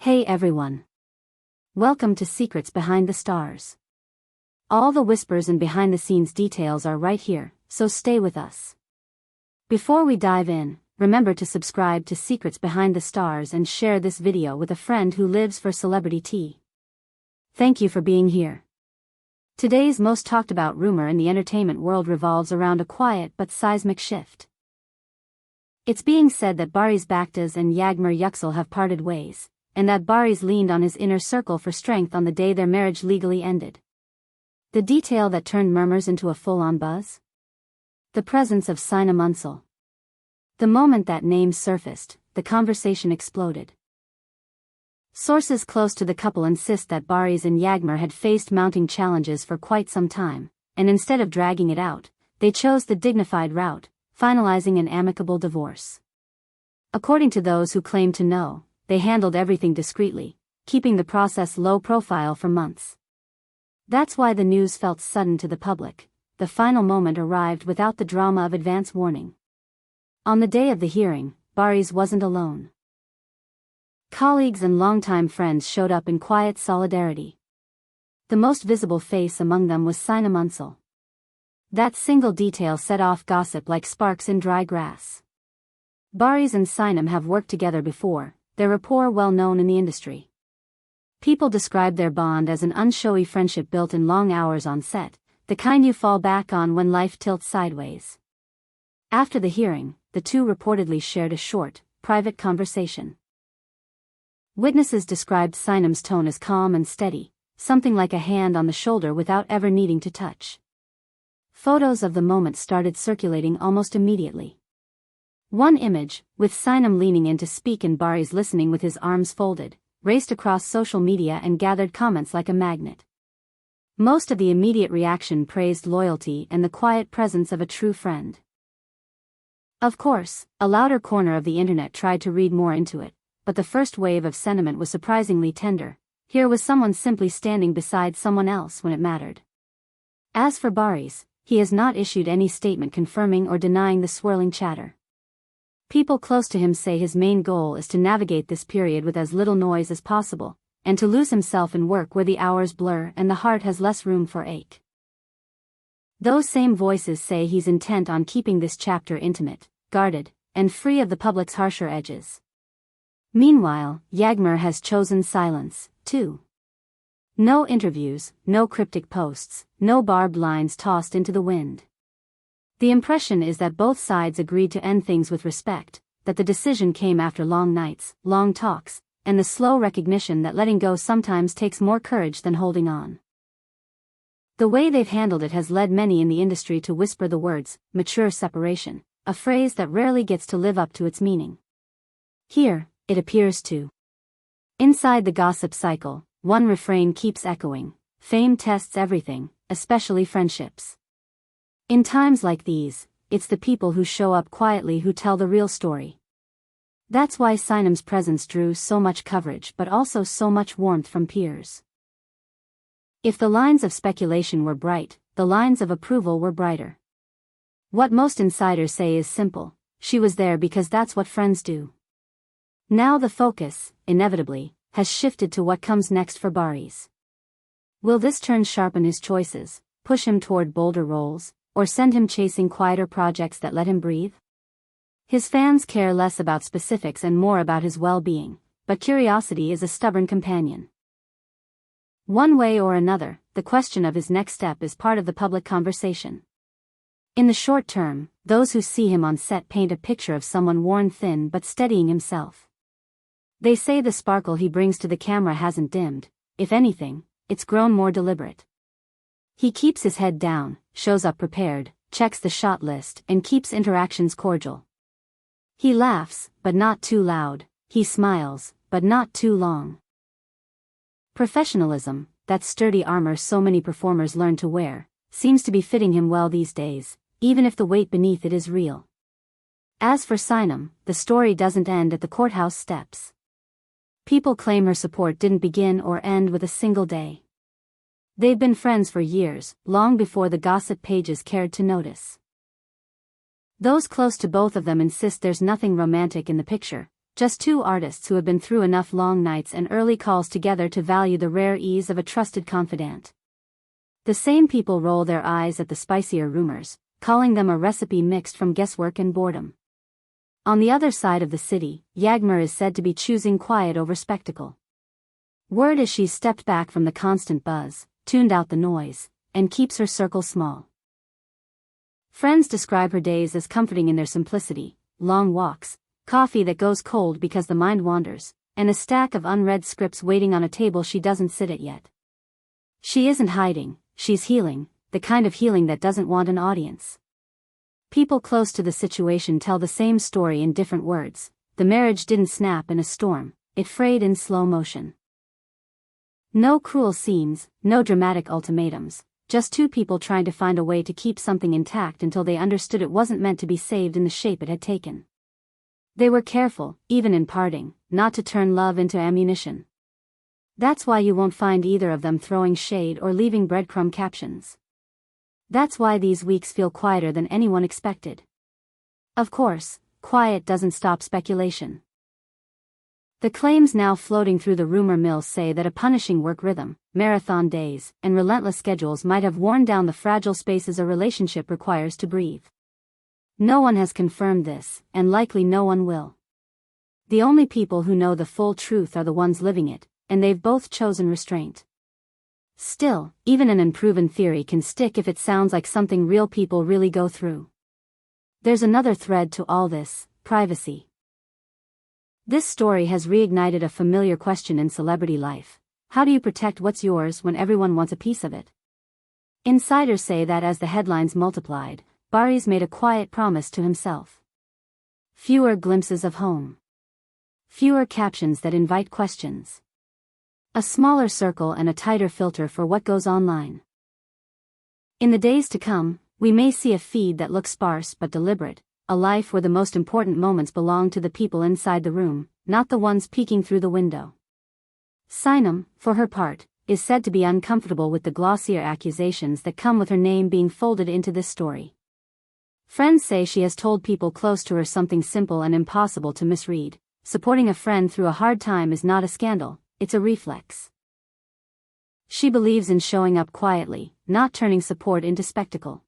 Hey everyone. Welcome to Secrets Behind the Stars. All the whispers and behind-the-scenes details are right here, so stay with us. Before we dive in, remember to subscribe to Secrets Behind the Stars and share this video with a friend who lives for celebrity tea. Thank you for being here. Today's most talked about rumor in the entertainment world revolves around a quiet but seismic shift. It's being said that Baktaş and Yüksel have parted ways, and that Barış leaned on his inner circle for strength on the day their marriage legally ended. The detail that turned murmurs into a full-on buzz? The presence of Sinem Ünsal. The moment that name surfaced, the conversation exploded. Sources close to the couple insist that Barış and Yağmur had faced mounting challenges for quite some time, and instead of dragging it out, they chose the dignified route, finalizing an amicable divorce. According to those who claim to know, they handled everything discreetly, keeping the process low profile for months. That's why the news felt sudden to the public. The final moment arrived without the drama of advance warning. On the day of the hearing, Barış wasn't alone. Colleagues and longtime friends showed up in quiet solidarity. The most visible face among them was Sinem Ünsal. That single detail set off gossip like sparks in dry grass. Barış and Sinem have worked together before, their rapport well known in the industry. People describe their bond as an unshowy friendship built in long hours on set, the kind you fall back on when life tilts sideways. After the hearing, the two reportedly shared a short, private conversation. Witnesses described Sinem's tone as calm and steady, something like a hand on the shoulder without ever needing to touch. Photos of the moment started circulating almost immediately. One image, with Sinem leaning in to speak and Barış listening with his arms folded, raced across social media and gathered comments like a magnet. Most of the immediate reaction praised loyalty and the quiet presence of a true friend. Of course, a louder corner of the internet tried to read more into it, but the first wave of sentiment was surprisingly tender. Here was someone simply standing beside someone else when it mattered. As for Barış, he has not issued any statement confirming or denying the swirling chatter. People close to him say his main goal is to navigate this period with as little noise as possible, and to lose himself in work where the hours blur and the heart has less room for ache. Those same voices say he's intent on keeping this chapter intimate, guarded, and free of the public's harsher edges. Meanwhile, Yağmur has chosen silence, too. No interviews, no cryptic posts, no barbed lines tossed into the wind. The impression is that both sides agreed to end things with respect, that the decision came after long nights, long talks, and the slow recognition that letting go sometimes takes more courage than holding on. The way they've handled it has led many in the industry to whisper the words, mature separation, a phrase that rarely gets to live up to its meaning. Here, it appears to. Inside the gossip cycle, one refrain keeps echoing: fame tests everything, especially friendships. In times like these, it's the people who show up quietly who tell the real story. That's why Sinem's presence drew so much coverage but also so much warmth from peers. If the lines of speculation were bright, the lines of approval were brighter. What most insiders say is simple: she was there because that's what friends do. Now the focus, inevitably, has shifted to what comes next for Barış. Will this turn sharpen his choices, push him toward bolder roles, or send him chasing quieter projects that let him breathe? His fans care less about specifics and more about his well-being, but curiosity is a stubborn companion. One way or another, the question of his next step is part of the public conversation. In the short term, those who see him on set paint a picture of someone worn thin but steadying himself. They say the sparkle he brings to the camera hasn't dimmed; if anything, it's grown more deliberate. He keeps his head down, shows up prepared, checks the shot list, and keeps interactions cordial. He laughs, but not too loud. He smiles, but not too long. Professionalism, that sturdy armor so many performers learn to wear, seems to be fitting him well these days, even if the weight beneath it is real. As for Sinem, the story doesn't end at the courthouse steps. People claim her support didn't begin or end with a single day. They've been friends for years, long before the gossip pages cared to notice. Those close to both of them insist there's nothing romantic in the picture, Just two artists who have been through enough long nights and early calls together to value the rare ease of a trusted confidant. The same people roll their eyes at the spicier rumors, calling them a recipe mixed from guesswork and boredom. On the other side of the city, Yağmur is said to be choosing quiet over spectacle. Word is she's stepped back from the constant buzz, tuned out the noise, and keeps her circle small. Friends describe her days as comforting in their simplicity: long walks, coffee that goes cold because the mind wanders, and a stack of unread scripts waiting on a table she doesn't sit at yet. She isn't hiding, she's healing, the kind of healing that doesn't want an audience. People close to the situation tell the same story in different words. The marriage didn't snap in a storm, it frayed in slow motion. No cruel scenes, no dramatic ultimatums, just two people trying to find a way to keep something intact until they understood it wasn't meant to be saved in the shape it had taken. They were careful, even in parting, not to turn love into ammunition. That's why you won't find either of them throwing shade or leaving breadcrumb captions. That's why these weeks feel quieter than anyone expected. Of course, quiet doesn't stop speculation. The claims now floating through the rumor mill say that a punishing work rhythm, marathon days, and relentless schedules might have worn down the fragile spaces a relationship requires to breathe. No one has confirmed this, and likely no one will. The only people who know the full truth are the ones living it, and they've both chosen restraint. Still, even an unproven theory can stick if it sounds like something real people really go through. There's another thread to all this: privacy. This story has reignited a familiar question in celebrity life. How do you protect what's yours when everyone wants a piece of it? Insiders say that as the headlines multiplied, Barış made a quiet promise to himself. Fewer glimpses of home. Fewer captions that invite questions. A smaller circle and a tighter filter for what goes online. In the days to come, we may see a feed that looks sparse but deliberate, a life where the most important moments belong to the people inside the room, not the ones peeking through the window. Sinem, for her part, is said to be uncomfortable with the glossier accusations that come with her name being folded into this story. Friends say she has told people close to her something simple and impossible to misread: supporting a friend through a hard time is not a scandal, it's a reflex. She believes in showing up quietly, not turning support into spectacle.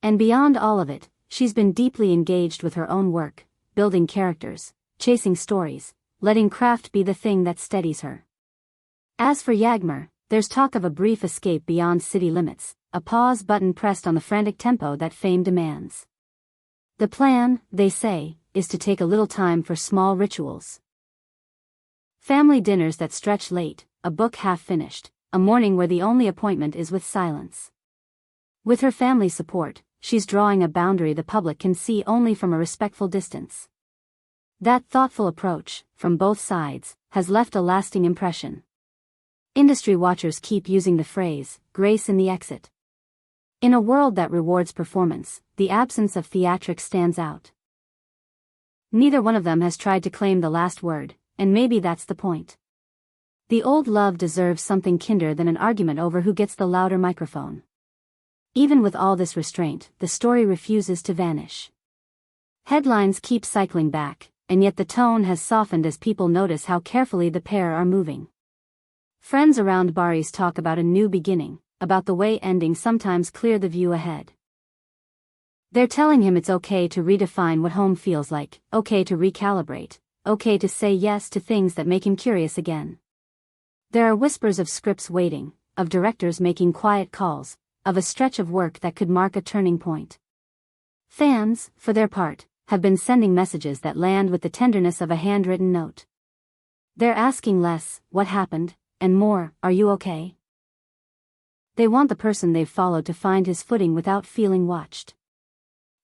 And beyond all of it, she's been deeply engaged with her own work, building characters, chasing stories, letting craft be the thing that steadies her. As for Yağmur, there's talk of a brief escape beyond city limits, a pause button pressed on the frantic tempo that fame demands. The plan, they say, is to take a little time for small rituals. Family dinners that stretch late, a book half finished, a morning where the only appointment is with silence. With her family support, she's drawing a boundary the public can see only from a respectful distance. That thoughtful approach, from both sides, has left a lasting impression. Industry watchers keep using the phrase, grace in the exit. In a world that rewards performance, the absence of theatrics stands out. Neither one of them has tried to claim the last word, and maybe that's the point. The old love deserves something kinder than an argument over who gets the louder microphone. Even with all this restraint, the story refuses to vanish. Headlines keep cycling back, and yet the tone has softened as people notice how carefully the pair are moving. Friends around Barış talk about a new beginning, about the way endings sometimes clear the view ahead. They're telling him it's okay to redefine what home feels like, okay to recalibrate, okay to say yes to things that make him curious again. There are whispers of scripts waiting, of directors making quiet calls, of a stretch of work that could mark a turning point. Fans, for their part, have been sending messages that land with the tenderness of a handwritten note. They're asking less, what happened, and more, are you okay? They want the person they've followed to find his footing without feeling watched.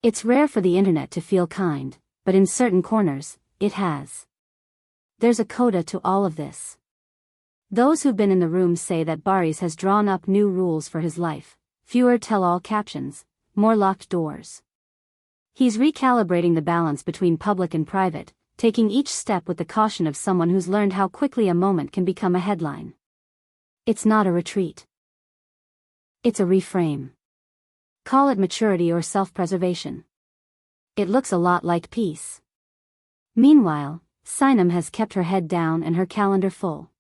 It's rare for the internet to feel kind, but in certain corners, it has. There's a coda to all of this. Those who've been in the room say that Barış has drawn up new rules for his life: fewer tell-all captions, more locked doors. He's recalibrating the balance between public and private, taking each step with the caution of someone who's learned how quickly a moment can become a headline. It's not a retreat. It's a reframe. Call it maturity or self-preservation. It looks a lot like peace. Meanwhile, Sinem has kept her head down and her calendar full.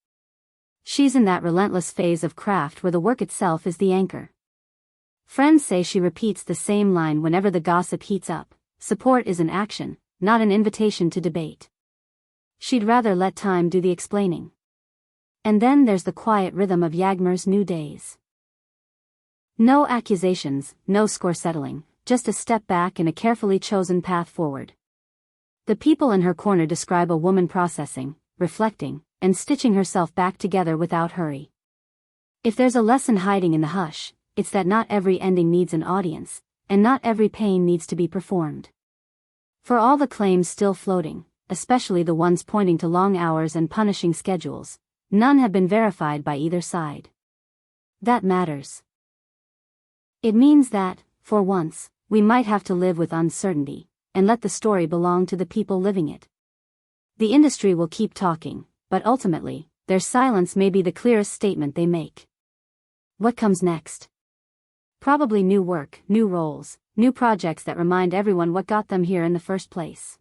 She's in that relentless phase of craft where the work itself is the anchor. Friends say she repeats the same line whenever the gossip heats up: support is an action, not an invitation to debate. She'd rather let time do the explaining. And then there's the quiet rhythm of Yağmur's new days. No accusations, no score settling, just a step back and a carefully chosen path forward. The people in her corner describe a woman processing, reflecting, and stitching herself back together without hurry. If there's a lesson hiding in the hush, it's that not every ending needs an audience, and not every pain needs to be performed. For all the claims still floating, especially the ones pointing to long hours and punishing schedules, none have been verified by either side. That matters. It means that, for once, we might have to live with uncertainty, and let the story belong to the people living it. The industry will keep talking, but ultimately, their silence may be the clearest statement they make. What comes next? Probably new work, new roles, new projects that remind everyone what got them here in the first place.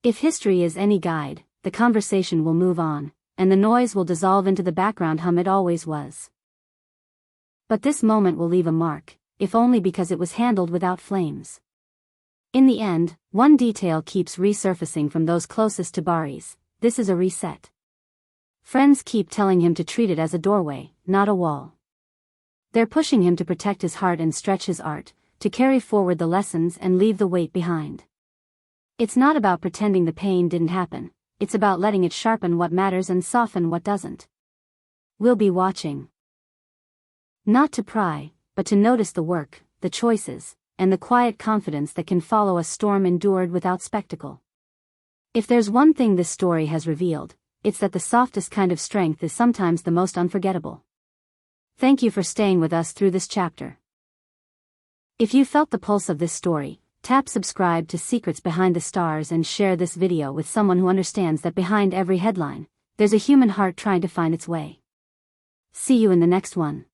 If history is any guide, the conversation will move on, and the noise will dissolve into the background hum it always was. But this moment will leave a mark, if only because it was handled without flames. In the end, one detail keeps resurfacing from those closest to Barış: this is a reset. Friends keep telling him to treat it as a doorway, not a wall. They're pushing him to protect his heart and stretch his art, to carry forward the lessons and leave the weight behind. It's not about pretending the pain didn't happen, it's about letting it sharpen what matters and soften what doesn't. We'll be watching. Not to pry, but to notice the work, the choices, and the quiet confidence that can follow a storm endured without spectacle. If there's one thing this story has revealed, it's that the softest kind of strength is sometimes the most unforgettable. Thank you for staying with us through this chapter. If you felt the pulse of this story, tap subscribe to Secrets Behind the Stars and share this video with someone who understands that behind every headline, there's a human heart trying to find its way. See you in the next one.